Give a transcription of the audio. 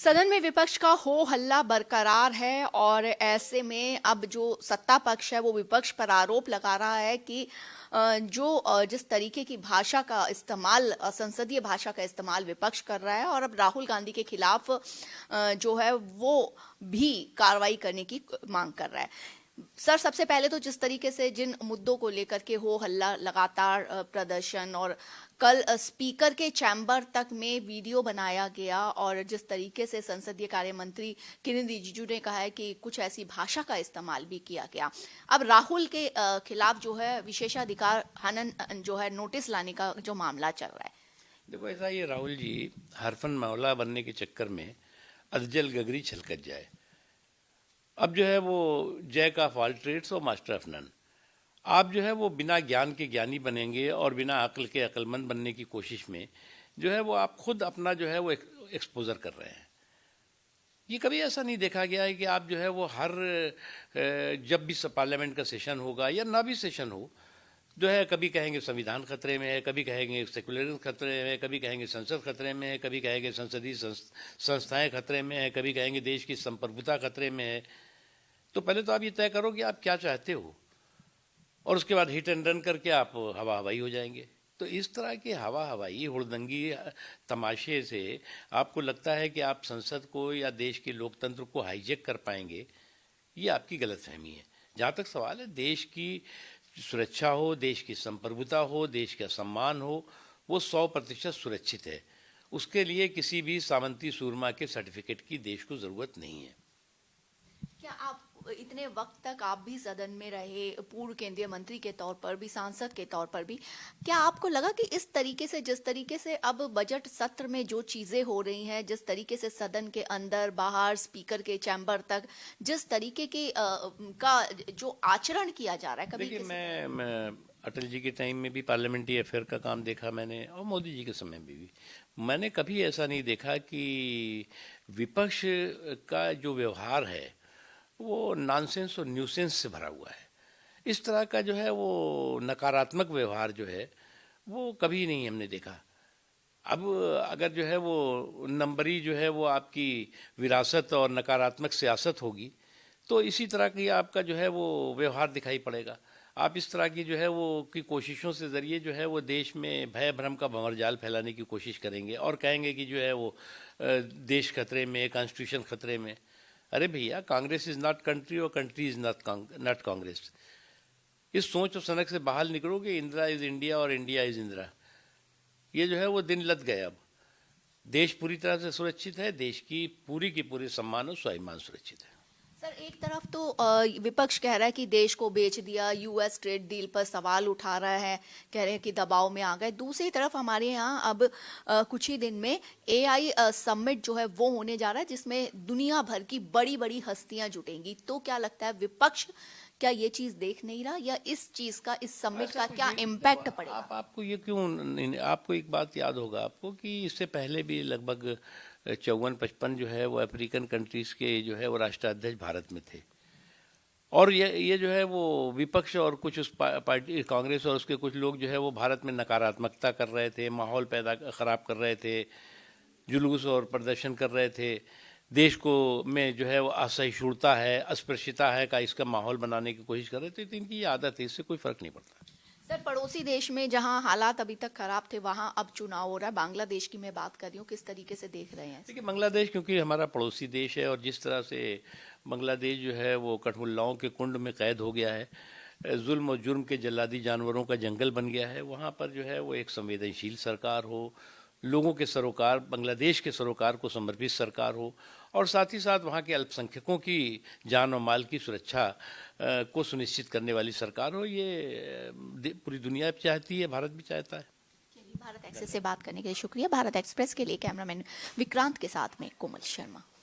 सदन में विपक्ष का हो हल्ला बरकरार है और ऐसे में अब जो सत्ता पक्ष है वो विपक्ष पर आरोप लगा रहा है कि जिस तरीके की भाषा का इस्तेमाल संसदीय भाषा का इस्तेमाल विपक्ष कर रहा है और अब राहुल गांधी के खिलाफ जो है वो भी कार्रवाई करने की मांग कर रहा है। सर, सबसे पहले तो जिस तरीके से जिन मुद्दों को लेकर के हो हल्ला लगातार प्रदर्शन और कल स्पीकर के चैम्बर तक में वीडियो बनाया गया और जिस तरीके से संसदीय कार्य मंत्री किरेन रिजिजू ने कहा है कि कुछ ऐसी भाषा का इस्तेमाल भी किया गया। अब राहुल के खिलाफ जो है विशेषाधिकार हनन जो है नोटिस लाने का जो मामला चल रहा है। देखो, ऐसा ये राहुल जी हरफन मौला बनने के चक्कर में अधजल गगरी छलकत जाए। अब जो है वो जैक ऑफ ऑल ट्रेड्स और मास्टर ऑफ नन। आप जो है वो बिना ज्ञान के ज्ञानी बनेंगे और बिना अक्ल के अक्लमंद बनने की कोशिश में जो है वो आप खुद अपना जो है वो एक्सपोजर कर रहे हैं। ये कभी ऐसा नहीं देखा गया है कि आप जो है वो हर जब भी पार्लियामेंट का सेशन होगा या ना भी सेशन हो, जो है कभी कहेंगे संविधान खतरे में है, कभी कहेंगे सेकुलरिज्म खतरे में है, कभी कहेंगे संसद खतरे में है, कभी कहेंगे संसदीय संस्थाएं खतरे में है, कभी कहेंगे देश की संप्रभुता खतरे में है। तो पहले तो आप ये तय करो कि आप क्या चाहते हो और उसके बाद हिट एंड रन करके आप हवा हवाई हो जाएंगे। तो इस तरह के हवा हवाई हुड़दंगी तमाशे से आपको लगता है कि आप संसद को या देश के लोकतंत्र को हाईजैक कर पाएंगे, ये आपकी गलतफहमी है। जहाँ तक सवाल है देश की सुरक्षा हो, देश की संप्रभुता हो, देश का सम्मान हो, वो 100% सुरक्षित है। उसके लिए किसी भी सामंती सूरमा के सर्टिफिकेट की देश को ज़रूरत नहीं है। क्या आप इतने वक्त तक आप भी सदन में रहे, पूर्व केंद्रीय मंत्री के तौर पर भी, सांसद के तौर पर भी, क्या आपको लगा कि इस तरीके से जिस तरीके से अब बजट सत्र में जो चीजें हो रही हैं, जिस तरीके से सदन के अंदर बाहर स्पीकर के चैम्बर तक जिस तरीके के का जो आचरण किया जा रहा है, कभी देखिए, मैं अटल जी के टाइम में भी पार्लियामेंट्री अफेयर का काम देखा मैंने और मोदी जी के समय में भी मैंने कभी ऐसा नहीं देखा कि विपक्ष का जो व्यवहार है वो नॉनसेंस और न्यूसेंस से भरा हुआ है। इस तरह का जो है वो नकारात्मक व्यवहार जो है वो कभी नहीं हमने देखा। अब अगर जो है वो नंबरी जो है वो आपकी विरासत और नकारात्मक सियासत होगी तो इसी तरह की आपका जो है वो व्यवहार दिखाई पड़ेगा। आप इस तरह की जो है वो की कोशिशों से ज़रिए जो है वो देश में भय भ्रम का भंवरजाल फैलाने की कोशिश करेंगे और कहेंगे कि जो है वो देश खतरे में, कॉन्स्टिट्यूशन खतरे में। अरे भैया, कांग्रेस इज नॉट कंट्री और कंट्री इज नॉट कांग्रेस। इस सोच और सनक से बाहर निकलो कि इंदिरा इज इंडिया और इंडिया इज इंदिरा। ये जो है वो दिन लद गए। अब देश पूरी तरह से सुरक्षित है, देश की पूरी सम्मान और स्वाभिमान सुरक्षित है। सर, एक तरफ तो विपक्ष कह रहा है कि देश को बेच दिया, यूएस ट्रेड डील पर सवाल उठा रहा है, कह रहे हैं कि दबाव में आ गए। दूसरी तरफ हमारे यहाँ अब कुछ ही दिन में एआई समिट जो है वो होने जा रहा है जिसमें दुनिया भर की बड़ी बड़ी हस्तियां जुटेंगी। तो क्या लगता है विपक्ष क्या ये चीज देख नहीं रहा या इस चीज का, इस समिट का क्या इम्पैक्ट पड़ेगा? आपको ये क्यों, आपको एक बात याद होगा आपको कि इससे पहले भी लगभग 54-55 जो है वो अफ्रीकन कंट्रीज के जो है वो राष्ट्राध्यक्ष भारत में थे और ये जो है वो विपक्ष और कुछ उस पार्टी कांग्रेस और उसके कुछ लोग जो है वो भारत में नकारात्मकता कर रहे थे, माहौल खराब कर रहे थे, जुलूस और प्रदर्शन कर रहे थे, देश को में जो है वो असहिष्णुता है, अस्पृश्यता है का इसका माहौल बनाने की कोशिश कर रहे थे। तो इनकी ये आदत है, इससे कोई फर्क नहीं पड़ता। सर, पड़ोसी देश में जहां हालात अभी तक खराब थे वहां अब चुनाव हो रहा है। बांग्लादेश की मैं बात कर रही हूँ, किस तरीके से देख रहे हैं? देखिए, बांग्लादेश क्योंकि हमारा पड़ोसी देश है और जिस तरह से बांग्लादेश जो है वो कठमुल्लाओं के कुंड में कैद हो गया है, जुल्म और जुर्म के जल्लादी जानवरों का जंगल बन गया है, वहाँ पर जो है वो एक संवेदनशील सरकार हो, लोगों के सरोकार, बांग्लादेश के सरोकार को समर्पित सरकार हो और साथ ही साथ वहाँ के अल्पसंख्यकों की जान और माल की सुरक्षा को सुनिश्चित करने वाली सरकार हो, ये पूरी दुनिया चाहती है, भारत भी चाहता है। भारत एक्सप्रेस से बात करने के लिए शुक्रिया। भारत एक्सप्रेस के लिए कैमरामैन विक्रांत के साथ में कोमल शर्मा।